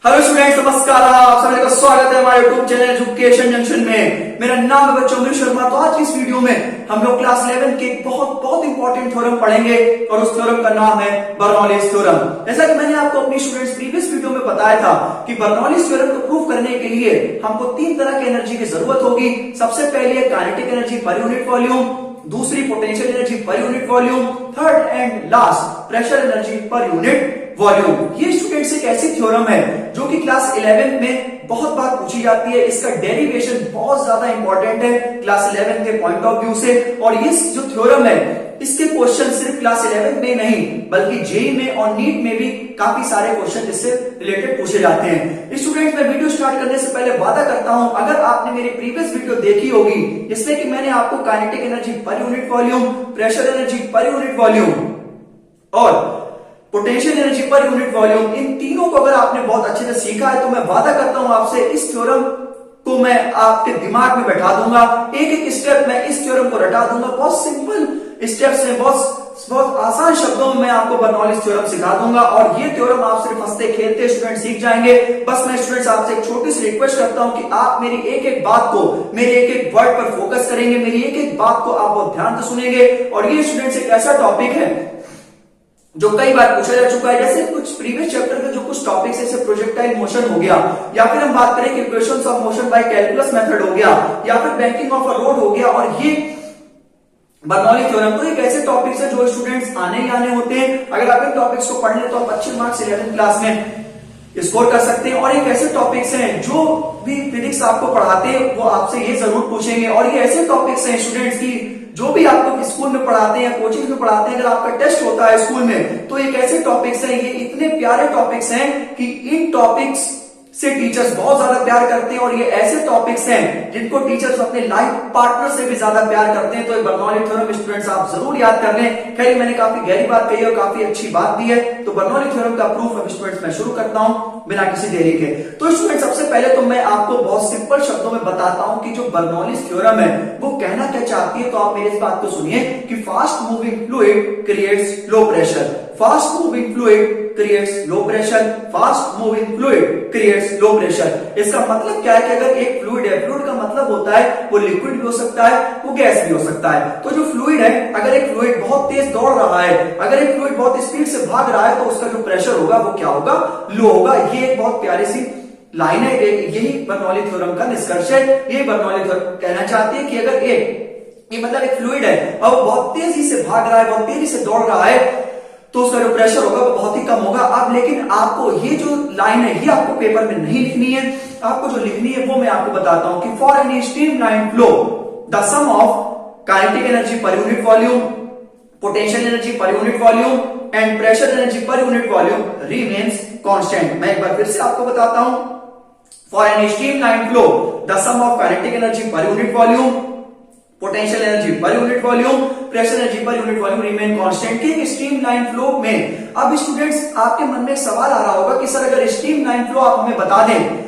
Hello students, नमस्कार। आप सभी का स्वागत है हमारे यूट्यूब चैनल एजुकेशन जंक्शन में। मेरा नाम है बच्चों अमृत शर्मा। तो आज की इस वीडियो में हम लोग क्लास 11 के बहुत इंपॉर्टेंट थ्योरम पढ़ेंगे और उस थ्योरम का नाम है बर्नौलीज थ्योरम। जैसा कि मैंने आपको अपनी स्टूडेंट्स प्रीवियस वीडियो में बताया था कि बर्नौलीज थ्योरम को प्रूव करने के लिए हमको तीन तरह की एनर्जी की जरूरत होगी। सबसे पहले है kinetic energy per unit volume, दूसरी potential energy per unit volume, third and last pressure energy per unit volume. ये स्टूडेंट्स एक ऐसी थ्योरम है जो कि क्लास 11 में बहुत बार पूछी जाती है। इसका डेरिवेशन बहुत ज्यादा इंपॉर्टेंट है क्लास 11 के पॉइंट ऑफ व्यू से। और ये जो थ्योरम है इसके क्वेश्चन सिर्फ क्लास 11 में नहीं बल्कि जेईई में और नीट में भी काफी सारे क्वेश्चन इससे रिलेटेड पूछे जाते हैं। स्टूडेंट्स, मैं वीडियो स्टार्ट करने से पहले वादा करता हूं, अगर आपने मेरी प्रीवियस वीडियो देखी होगी जिसमें कि मैंने आपको kinetic energy per unit volume, pressure energy per unit volume और potential energy per unit volume, इन तीनों को अगर आपने बहुत अच्छे से सीखा है तो मैं वादा करता हूं आपसे इस थ्योरम को मैं आपके दिमाग में बैठा दूंगा। एक एक स्टेप मैं इस थ्योरम को रटा दूंगा। बहुत सिंपल स्टेप्स में बहुत आसान शब्दों में मैं आपको बर्नौलीज थ्योरम सिखा दूंगा और ये थ्योरम आप सिर्फ हंसते खेलते स्टूडेंट सीख जाएंगे। बस मैं स्टूडेंट्स आपसे एक छोटी सी रिक्वेस्ट करता हूं कि आप मेरी एक एक बात को, मेरे एक एक वर्ड पर फोकस करेंगे, मेरी एक एक बात को आप बहुत ध्यान से सुनेंगे। और ये स्टूडेंट्स एक ऐसा टॉपिक है जो कई बार पूछा जा चुका है। जैसे कुछ प्रीवियस चैप्टर के जो कुछ टॉपिक्स जैसे प्रोजेक्टाइल मोशन हो गया, या फिर हम बात करें कि equations of motion by calculus method हो गया, या फिर बैंकिंग ऑफ अ रोड हो गया। और ये बर्नौली थ्योरम तो एक ऐसे टॉपिक्स है जो स्टूडेंट्स आने ही आने होते हैं। अगर आप इन टॉपिक्स को पढ़ ले तो आप अच्छे मार्क्स 11th क्लास में स्कोर कर सकते हैं। और एक ऐसे टॉपिक्स हैं जो भी फिजिक्स आपको पढ़ाते हैं वो आपसे ये जरूर पूछेंगे। और ये ऐसे टॉपिक्स हैं स्टूडेंट्स की जो भी आपको स्कूल में पढ़ाते हैं, कोचिंग में पढ़ाते हैं, अगर आपका टेस्ट होता है स्कूल में तो एक ऐसे टॉपिक्स हैं, ये इतने प्यारे टॉपिक्स हैं कि इन टॉपिक्स से टीचर्स बहुत ज्यादा प्यार करते हैं। और ये ऐसे टॉपिक्स हैं जिनको टीचर्स अपने लाइफ पार्टनर से भी ज्यादा प्यार करते हैं। तो बर्नौली थ्योरम स्टूडेंट्स आप जरूर याद कर लें। खैर, मैंने काफी गहरी बात कही और काफी अच्छी बात दी है। तो बर्नौली थ्योरम का प्रूफ अब स्टूडेंट्स मैं शुरू करता हूं बिना किसी देरी के। तो स्टूडेंट्स, सबसे पहले तो मैं आपको बहुत सिंपल शब्दों में बताता हूं कि जो बर्नौलीज थ्योरम है वो कहना क्या चाहती है। तो आप मेरी इस बात को सुनिए कि fast moving fluid creates low pressure, fast moving fluid creates low pressure, fast moving fluid creates low pressure. इसका मतलब क्या है कि अगर एक फ्लूइड है, फ्लूइड का मतलब होता है वो लिक्विड भी हो सकता है, वो गैस भी हो सकता है। तो जो फ्लूइड है, अगर एक फ्लूइड बहुत तेज दौड़ रहा है, अगर एक फ्लूइड बहुत स्पीड से भाग रहा है तो उसका जो प्रेशर होगा वो क्या होगा, लो होगा। ये एक बहुत प्यारी सी लाइन है, यही बर्नौली थ्योरम का निष्कर्ष है। ये बर्नौली थ्योरम कहना चाहती है कि अगर ये मतलब एक फ्लूइड है और वो बहुत तेजी से भाग रहा है, बहुत तेजी से दौड़ रहा है तो उसका जो प्रेशर होगा वो बहुत ही कम होगा। अब लेकिन आपको ये जो लाइन है ये आपको पेपर में नहीं लिखनी है। आपको जो लिखनी है वो मैं आपको बताता हूं कि for any streamline flow the sum of kinetic energy per unit volume, potential energy per unit volume and pressure energy per unit volume remains constant. मैं एक बार फिर से आपको बताता हूं, for any streamline flow the sum of kinetic energy per unit volume, potential energy per unit volume, pressure energy per unit volume remain constant के एक स्ट्रीमलाइन फ्लो में। अब स्टूडेंट्स, आपके मन में एक सवाल आ रहा होगा कि सर अगर स्ट्रीमलाइन फ्लो आप हमें बता दें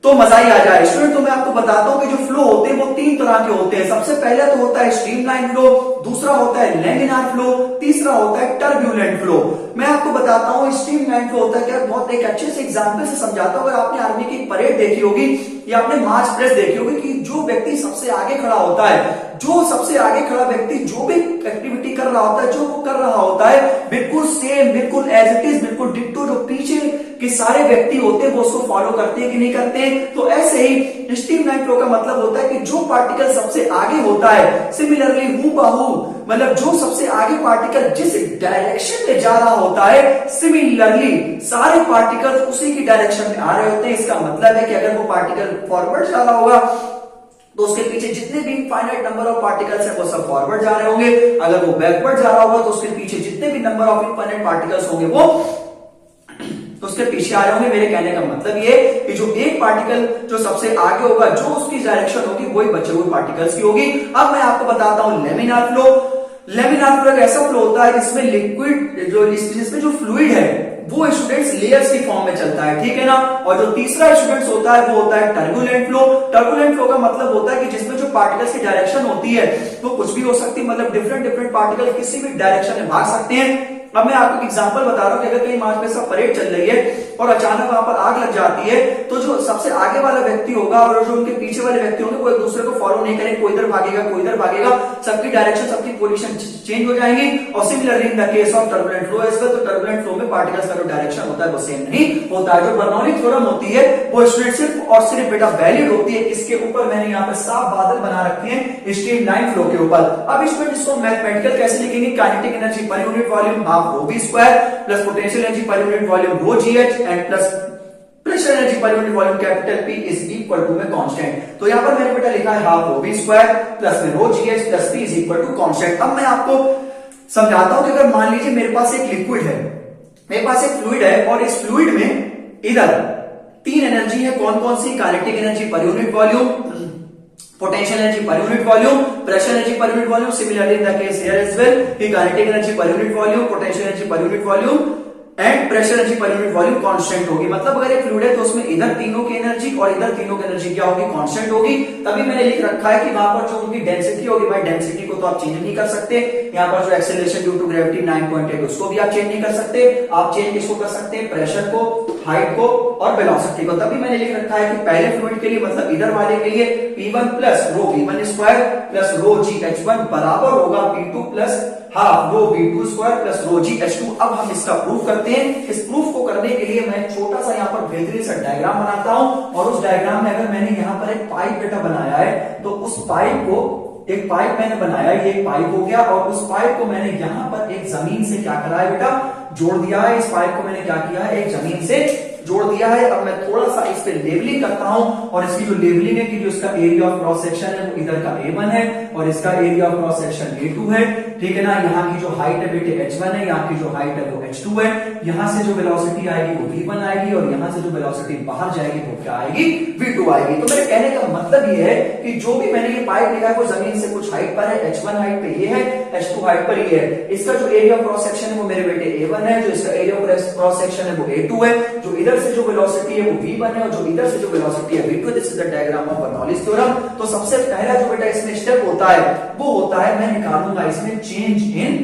तो मजा ही आ जाए। स्टूडेंट, तो मैं आपको बताता हूं कि जो फ्लो होते हैं वो तीन तरह के होते हैं। सबसे पहले तो होता है स्ट्रीमलाइन फ्लो, दूसरा होता है लैमिनार फ्लो, तीसरा होता है टर्ब्यूलेंट फ्लो। मैं आपको बताता हूं स्ट्रीमलाइन फ्लो होता है क्या, बहुत एक अच्छे से एग्जांपल से समझाता हूं। अगर आपने आर्मी की परेड देखी होगी या आपने मार्च प्रेस देखी होगी कि जो व्यक्ति सबसे आगे खड़ा होता है, जो सबसे आगे खड़ा व्यक्ति जो भी एक्टिविटी कर रहा होता है, जो वो कर रहा होता है बिल्कुल सेम, बिल्कुल एज इट इज, बिल्कुल डिट्टो जो पीछे के सारे व्यक्ति होते हैं वो उसको फॉलो करते हैं कि नहीं करते हैं। तो ऐसे ही स्ट्रीमलाइन फ्लो का मतलब होता है कि जो पार्टिकल सबसे आगे होता है सिमिलरली हूबहू, मतलब जो सबसे आगे पार्टिकल जिस डायरेक्शन में जा रहा होता है सिमिलरली सारे पार्टिकल उसी की डायरेक्शन में आ रहे होते हैं। इसका मतलब है कि अगर वो पार्टिकल फॉरवर्ड जा रहा होगा तो उसके पीछे जितने भी इनफाइनाइट नंबर ऑफ पार्टिकल्स हैं वो सब फॉरवर्ड जा रहे होंगे। अगर वो बैकवर्ड जा रहा होगा तो उसके पीछे जितने भी नंबर ऑफ इनफाइनाइट पार्टिकल्स होंगे वो उसके पीछे आ रहे होंगे। मेरे कहने का मतलब ये कि जो एक पार्टिकल जो सबसे आगे होगा, जो उसकी डायरेक्शन होगी वही बचे हुए पार्टिकल्स की होगी। अब मैं आपको बताता हूं लैमिनार फ्लो। लैमिनार फ्लो एक ऐसा फ्लो होता है जिसमें लिक्विड जिसमें जो फ्लूइड है वो स्टूडेंट्स लेयर्स की फॉर्म में चलता है, ठीक है ना। और जो तीसरा स्टूडेंट्स होता है वो होता है टर्बुलेंट फ्लो। टर्बुलेंट फ्लो का मतलब होता है कि जिसमें जो पार्टिकल्स की डायरेक्शन होती है वो कुछ भी हो सकती है, मतलब डिफरेंट पार्टिकल किसी भी डायरेक्शन में भाग सकते हैं। अब मैं आपको एग्जांपल बता रहा हूं कि अगर कहीं मार्च में सब परेड चल रही है और अचानक वहां पर आग लग जाती है, तो जो सबसे आगे वाला व्यक्ति होगा और जो उनके पीछे वाले व्यक्ति होंगे वो एक दूसरे को फॉलो नहीं करेंगे, कोई इधर भागेगा कोई इधर भागेगा, सबकी डायरेक्शन सबकी पोजीशन चेंज हो जाएंगी। और similarly in the case of turbulent flow as well, तो टर्बुलेंट फ्लो में पार्टिकल्स का जो डायरेक्शन होता है वो सेम नहीं होता है। जो बर्नौली थ्योरम होती है वो स्टूडेंट सिर्फ और सिर्फ बेटा वैलिड होती है, इसके ऊपर मैंने यहाँ पर साफ बादल बना रखे हैं स्ट्रीम लाइन फ्लो के ऊपर। अब इसको मैथमेटिकल कैसे लिखेंगे, kinetic energy per unit volume half rho v square plus potential energy per unit volume rho g h and plus pressure energy per unit volume capital P is equal to में constant. तो यहां पर मैंने बेटा लिखा है half rho v square plus में rho g h plus P is equal to constant. अब मैं आपको समझाता हूं कि अगर मान लीजिए मेरे पास एक लिक्विड है, मेरे पास एक फ्लूइड है और इस फ्लूइड में इधर तीन एनर्जी है, कौन कौन सी, kinetic energy per unit volume, potential energy per unit volume, pressure energy per unit volume. Similarly in the case here as well, kinetic energy per unit volume, potential energy per unit volume and pressure energy per unit volume constant होगी। मतलब अगर एक fluid है तो उसमें इधर तीनों की एनर्जी और इधर तीनों की एनर्जी क्या होगी, कांस्टेंट होगी। तभी मैंने लिख रखा है कि वहां पर जो उनकी डेंसिटी होगी, भाई डेंसिटी को तो आप चेंज नहीं कर सकते, यहाँ पर जो एक्सेलरेशन ड्यू टू ग्रेविटी 9.8 उसको भी आप चेंज नहीं कर सकते, आप चेंज किसको कर सकते हैं, प्रेशर को, हाइट को और वेलोसिटी को। तभी मैंने लिख रखा है कि पहले फ्लूइड के लिए मतलब इधर वाले के लिए P1 प्लस रो V1 स्क्वायर प्लस रो GH1 बराबर होगा P2 plus half rho V2 square plus रो GH2। अब हम इसका प्रूफ करते हैं। इस प्रूफ को करने के लिए मैं छोटा सा यहाँ पर बेहतरीन सा डायग्राम बनाता हूं और उस डायग्राम में अगर मैंने यहाँ पर एक पाइप बेटा बनाया है तो उस पाइप को, एक पाइप मैंने बनाया, ये एक पाइप हो गया और उस पाइप को मैंने यहाँ पर एक जमीन से क्या करा है बेटा, जोड़ दिया है। इस पाइप को मैंने क्या किया है, एक जमीन से जोड़ दिया है। अब मैं थोड़ा सा इस पे लेवलिंग करता हूं और इसकी जो लेवलिंग है कि जो इसका एरिया ऑफ क्रॉस सेक्शन है वो इधर का A1 है और इसका area of cross section A2 है, ठीक है ना। यहाँ की जो हाइट है बेटे H1 है, यहाँ की जो हाइट है वो H2 है। यहाँ से जो वेलोसिटी आएगी वो V1 आएगी और यहाँ से जो वेलोसिटी बाहर जाएगी वो क्या आएगी, V2 आएगी। तो मेरे कहने का मतलब ये है कि जो भी मैंने ये पाइप लिखा है वो जमीन से कुछ हाइट पर है, H1 हाइट पे ये है, H2 हाइट पर ये है। इसका जो एरिया ऑफ क्रॉस सेक्शन है वो मेरे बेटे A1 है, जो इसका एरिया ऑफ क्रॉस सेक्शन है वो A2 है, जो इधर से जो वेलोसिटी है वो V1 है और जो इधर से जो वेलोसिटी है V2। This is the diagram of Bernoulli's theorem. तो सबसे पहला जो बेटा इसमें स्टेप होता है वो होता है, मैं निकालूंगा इसमें चेंज इन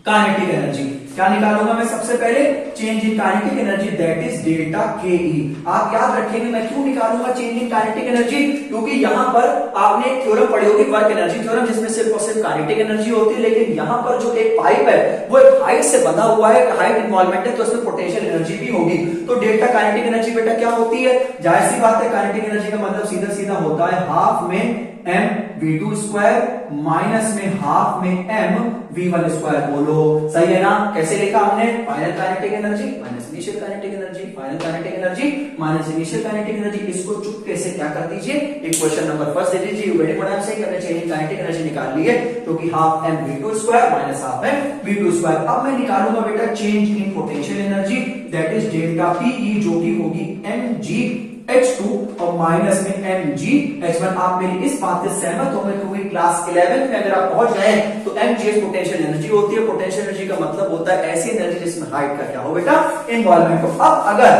काइनेटिक एनर्जी। क्या निकालूंगा मैं सबसे पहले, change in kinetic energy, that is delta KE। आप याद रखेंगे मैं क्यों निकालूंगा चेंज इन काइनेटिक एनर्जी, क्योंकि यहां पर आपने एक थ्योरम पढ़ी होगी वर्क एनर्जी थ्योरम, जिसमें सिर्फ और सिर्फ काइनेटिक एनर्जी होती है। लेकिन यहां पर जो एक पाइप है वो एक हाइट से बंधा हुआ है, हाइट इन्वॉल्वमेंट है, तो इसमें पोटेंशियल एनर्जी भी होगी। तो डेल्टा काइनेटिक एनर्जी बेटा क्या होती है, जाहिर सी बात है काइनेटिक एनर्जी का मतलब सीधा सीधा होता है हाफ में m V2 स्क्वायर माइनस में हाफ में m V1 स्क्वायर। बोलो सही है ना। कैसे लिखा हमने, final kinetic energy minus initial kinetic energy, final kinetic energy minus initial kinetic energy. इसको चुपके से क्या कर दीजिए, इक्वेशन नंबर फर्स्ट दे दीजिए। वेरी बड़ा से हमने चेंज इन काइनेटिक एनर्जी निकाल ली है, क्योंकि half m V2 square minus half m V2 square. अब मैं निकालूंगा बेटा change in potential energy, that is delta PE, जो कि होगी mg H2 और माइनस में mg H1। आप मेरी इस बात से सहमत होंगे क्योंकि क्लास 11 में अगर आप पहुंच गए तो mg पोटेंशियल एनर्जी होती है। पोटेंशियल एनर्जी का मतलब होता है ऐसी एनर्जी जिसमें हाइट का क्या हो बेटा, इन्वॉल्वमेंट हो। अब अगर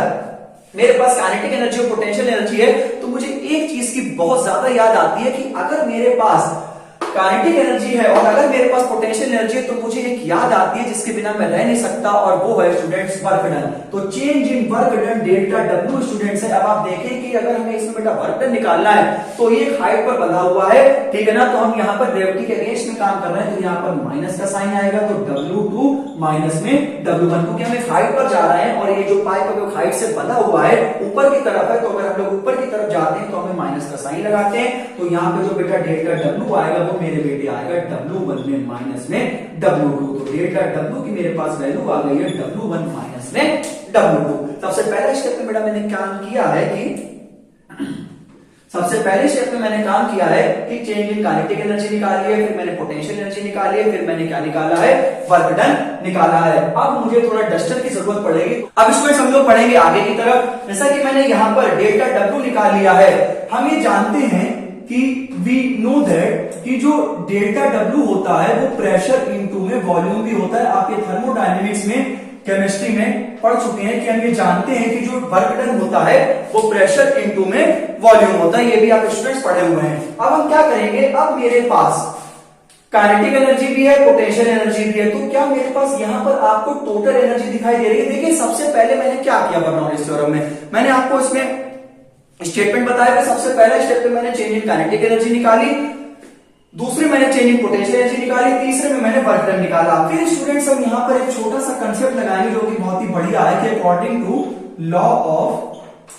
मेरे पास काइनेटिक एनर्जी और पोटेंशियल एनर्जी है तो मुझे एक चीज की बहुत ज्यादा याद आती है कि अगर मेरे पास काइनेटिक एनर्जी है और अगर मेरे पास पोटेंशियल एनर्जी है तो मुझे एक याद आती है जिसके बिना मैं रह नहीं सकता, और वो है स्टूडेंट्स वर्क डन। तो change in work done delta W students है। अब आप देखें कि अगर हमें इसमें बेटा वर्क डन निकालना है तो ये हाइट पर बंधा हुआ है, ठीक है ना। तो हम यहाँ पर ग्रेविटी के अगेंस्ट में काम कर रहे हैं, तो यहाँ पर माइनस का साइन आएगा, तो W2 माइनस में W1, क्योंकि हम एक हाइट पर जा रहे हैं और ये जो पाइप है वो हाइट से बंधा हुआ है, ऊपर की तरफ है। तो अगर हम लोग ऊपर की तरफ जाते हैं तो हमें माइनस का साइन लगाते हैं, तो यहाँ पे जो बेटा डेल्टा W आएगा वो मेरे बेटे आएगा W1 में माइनस में W2। तो डेल्टा W की मेरे पास वैल्यू आ गई है W1 माइनस में W2। सबसे पहले स्टेप में बेटा मैंने काम किया है कि सबसे पहले स्टेप में मैंने काम किया है कि चेंज इन काइनेटिक एनर्जी निकाली है, फिर मैंने पोटेंशियल एनर्जी निकाली है, फिर मैंने क्या निकाला है, वर्क डन निकाला है। अब मुझे थोड़ा डस्टर की जरूरत पड़ेगी। अब इसको हम लोग पढ़ेंगे आगे की तरफ। जैसा कि मैंने यहाँ पर डेल्टा W निकाल लिया है, हम ये जानते हैं कि वी नो दैट कि जो डेल्टा W होता है वो प्रेशर इनटू में वॉल्यूम भी होता है। आप ये थर्मोडायनेमिक्स में, केमिस्ट्री में पढ़ चुके हैं कि हम ये जानते हैं कि जो वर्क डन होता है वो प्रेशर इनटू में वॉल्यूम होता है। ये भी आप स्टूडेंट्स पढ़े हुए हैं। अब हम क्या करेंगे, अब मेरे पास काइनेटिक एनर्जी भी है, पोटेंशियल एनर्जी भी है। तो क्या मेरे पास यहाँ पर आपको टोटल एनर्जी दिखाई दे रही है? देखिए सबसे पहले मैंने क्या किया बर्नौलीज थ्योरम में, मैंने आपको इसमें स्टेटमेंट बताया कि सबसे पहला स्टेप पे मैंने चेंज इन काइनेटिक एनर्जी निकाली, दूसरे मैंने चेंज इन पोटेंशियल एनर्जी निकाली, तीसरे में मैंने वर्क डन निकाला। फिर स्टूडेंट्स हम यहाँ पर एक छोटा सा कंसेप्ट लगाएंगे जो कि बहुत ही बढ़िया है कि according to law of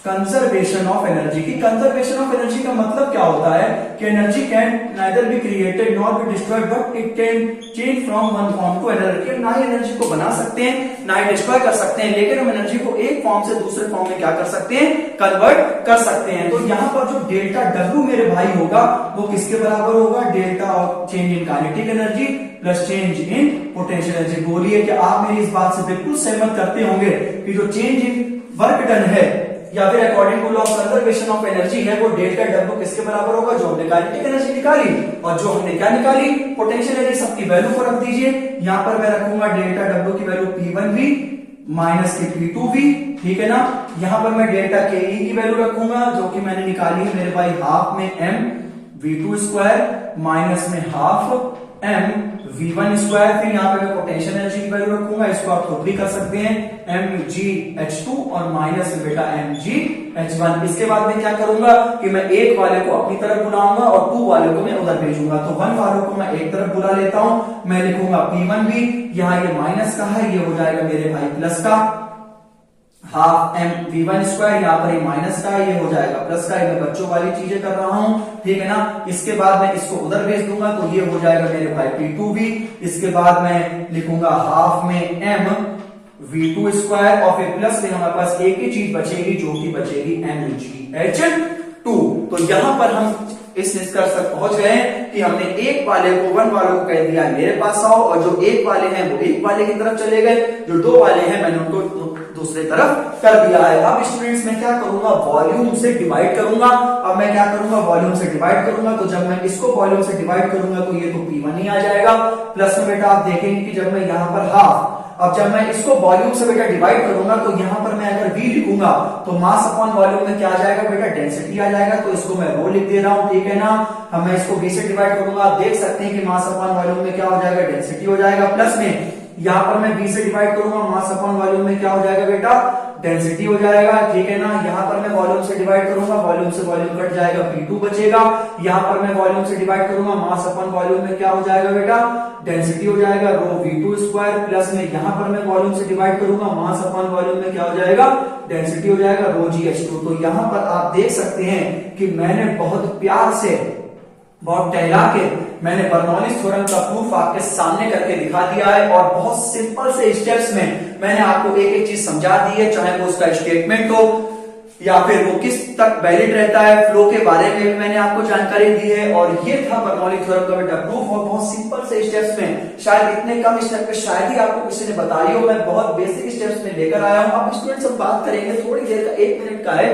conservation of energy. की कंजर्वेशन ऑफ एनर्जी का मतलब क्या होता है कि energy can neither be created not be destroyed but it can change from one form to another. कि ना ही एनर्जी को बना सकते हैं ना ही डिस्ट्रॉय कर सकते हैं, लेकिन हम एनर्जी को एक फॉर्म से दूसरे फॉर्म में क्या कर सकते हैं, कन्वर्ट कर सकते हैं। तो यहाँ पर जो डेल्टा डब्ल्यू मेरे भाई होगा वो किसके बराबर होगा, delta of change in kinetic energy plus change in potential energy. बोलिए कि आप मेरी इस बात से बिल्कुल सहमत करते होंगे कि जो चेंज इन वर्क डन है या फिर according to law of conservation of energy है वो डेल्टा डब्ल्यू किसके बराबर होगा, जो हमने काइनेटिक एनर्जी निकाली और जो हमने क्या निकाली, पोटेंशियल एनर्जी। सबकी वैल्यू को रख दीजिए, यहां पर मैं रखूंगा डेल्टा डब्ल्यू की वैल्यू P1V माइनस की P2V, ठीक है ना। यहां पर मैं डेल्टा के ई की वैल्यू रखूंगा जो कि मैंने निकाली है मेरे भाई हाफ में m V2 स्क्वायर माइनस में हाफ m V1 स्क्वायर। फिर यहाँ पे मैं पोटेंशियल एनर्जी की वैल्यू रखूंगा, इसको आप खुद भी कर सकते हैं, mgH2 और माइनस में बेटा mgH1। इसके बाद मैं क्या करूंगा कि मैं एक वाले को अपनी तरफ बुलाऊंगा और 2 वाले को मैं उधर भेजूंगा। तो 1 वालों को मैं एक तरफ बुला लेता हूं, मैं लिखूंगा P1V, यहाँ ये माइनस का है, ये हो जाएगा मेरे भाई प्लस का, हाफ m V1 स्क्वायर, यहाँ पर ये माइनस का है, ये हो जाएगा प्लस का। मैं बच्चों वाली चीजें कर रहा हूं, ठीक है ना। इसके बाद मैं इसको उधर भेज दूंगा तो ये हो जाएगा मेरे भाई P2V। इसके बाद मैं लिखूंगा हाफ में m V2 स्क्वायर और फिर प्लस में हमारे पास एक ही चीज बचेगी जो कि बचेगी mgH2। तो यहां पर हम इस निष्कर्ष तक पहुंच गए कि हमने एक वाले को 1 वालों को कह दिया मेरे पास आओ, और जो एक वाले हैं वो एक वाले की तरफ चले गए, जो 2 वाले हैं मैंने उनको दूसरे तरफ कर दिया है। अब स्टूडेंट्स मैं क्या करूंगा, वॉल्यूम से डिवाइड करूंगा। अब मैं क्या करूंगा, वॉल्यूम से डिवाइड करूंगा। तो जब मैं इसको वॉल्यूम से डिवाइड करूंगा तो ये तो P1 ही आ जाएगा, प्लस में बेटा आप देखेंगे कि जब मैं यहाँ पर हाफ, अब जब मैं इसको वॉल्यूम से बेटा डिवाइड करूंगा तो यहां पर मैं अगर V लिखूंगा तो मास अपॉन वॉल्यूम में क्या आ जाएगा बेटा, डेंसिटी आ जाएगा। तो इसको मैं रो लिख दे रहा हूं, ठीक है ना। अब मैं इसको V से डिवाइड करूंगा, आप देख सकते हैं कि मास अपॉन वॉल्यूम में क्या हो जाएगा, डेंसिटी हो जाएगा। प्लस में यहां पर मैं V से डिवाइड करूंगा, मास अपॉन वॉल्यूम में क्या हो जाएगा बेटा, डेंसिटी हो जाएगा, ठीक है ना। यहां पर मैं वॉल्यूम से डिवाइड करूंगा, वॉल्यूम से वॉल्यूम कट जाएगा, P2 बचेगा। यहां पर मैं वॉल्यूम से डिवाइड करूंगा, मास अपॉन वॉल्यूम में क्या हो जाएगा बेटा, डेंसिटी हो जाएगा, रो V2 स्क्वायर। प्लस में यहां पर मैं वॉल्यूम से डिवाइड करूंगा, मास अपॉन वॉल्यूम में क्या हो जाएगा, डेंसिटी हो जाएगा, रो GH2। तो यहां पर आप देख सकते हैं कि मैंने बहुत प्यार से, बहुत टहला के मैंने बर्नौलीज थ्योरम का प्रूफ आपके सामने करके दिखा दिया है, और बहुत सिंपल से स्टेप्स में मैंने आपको एक एक चीज समझा दी है, चाहे वो उसका स्टेटमेंट हो या फिर वो किस तक वैलिड रहता है, फ्लो के बारे में भी मैंने आपको जानकारी दी है। और ये था बर्नौली थ्योरम का बेटा प्रूफ, और बहुत सिंपल से स्टेप्स में, शायद इतने कम स्टेप पे शायद ही आपको किसी ने बताई हो, मैं बहुत बेसिक स्टेप्स में लेकर आया हूं। अब स्टूडेंट्स हम बात करेंगे थोड़ी देर का, 1 मिनट का है,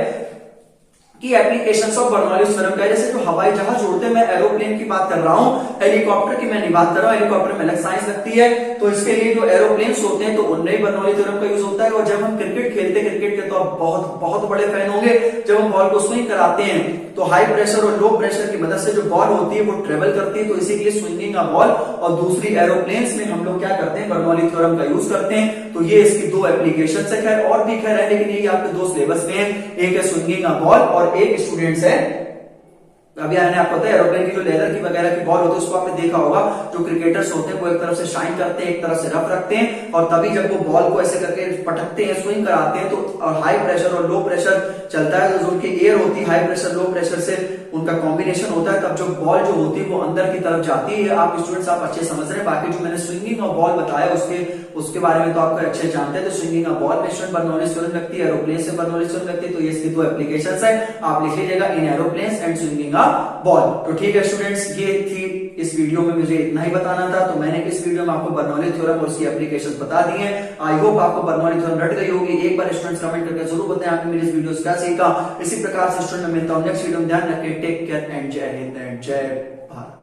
की एप्लीकेशंस ऑफ बर्नौलीज थ्योरम का। जैसे जो हवाई जहाज उड़ते हैं, मैं एरोप्लेन की बात कर रहा हूं, हेलीकॉप्टर की मैं नहीं बात कर रहा हूं, हेलीकॉप्टर में अलग साइंस लगती है, तो इसके लिए जो एरोप्लेन्स होते हैं तो उनमें ही बर्नौली थ्योरम का यूज होता है। और जब हम क्रिकेट खेलते हैं, क्रिकेट के तो आप बहुत बहुत बड़े फैन होंगे, जब हम बॉल को स्विंग कराते हैं तो हाई प्रेशर और लो प्रेशर की मदद से जो बॉल होती है वो ट्रेवल करती है, तो इसी के लिए स्विंगिंग अ बॉल और दूसरी एरोप्लेन्स में हम लोग क्या करते हैं, बर्नौली थ्योरम का यूज करते हैं। तो ये इसकी 2 एप्लीकेशन है, खैर और भी खैर है, लेकिन ये आपके 2 सिलेबस में है, एक है स्विंगिंग अ बॉल और एक स्टूडेंट्स है, अभी मैंने आपको पता है एरोप्लेन की जो लेदर की वगैरह की बॉल होती है उसको आपने देखा होगा, जो क्रिकेटर्स होते हैं वो एक तरफ से शाइन करते हैं, एक तरफ से रफ रखते हैं, और तभी जब वो बॉल को ऐसे करके पटकते हैं, स्विंग कराते हैं, तो हाई प्रेशर और लो प्रेशर चलता है, तो जो उनकी एयर होती है हाई प्रेशर लो प्रेशर से उनका कॉम्बिनेशन होता है, तब जो बॉल जो होती है वो अंदर की तरफ जाती है। आप स्टूडेंट्स आप अच्छे समझ रहे हैं, बाकी जो मैंने स्विंगिंग और बॉल बताया उसके बारे में तो आपको अच्छे जानते हैं। तो स्विंगिंग और बॉल में स्टूडेंट बर्नौलीज थ्योरम लगती है, एरोप्लेन से बर्नौलीज थ्योरम लगती है, तो ये इसकी 2 एप्लीकेशंस है, आप लिख लीजिएगा in aeroplanes and swinging a ball. तो ठीक है स्टूडेंट्स, ये थी इस वीडियो में, मुझे इतना ही बताना था, तो मैंने इस वीडियो में आपको बर्नौली थ्योरम और उसकी एप्लीकेशंस बता दी हैं। आई होप आपको बर्नौली थ्योरम रट गई होगी। एक बार स्टूडेंट्स कमेंट करके जरूर बताएं आपने मेरी इस वीडियो से क्या सीखा। इसी प्रकार से स्टूडेंट मैं मिलता हूं नेक्स्ट वीडियो में, ध्यान रखें, टेक केयर एंड जय हिंद एंड जय भारत।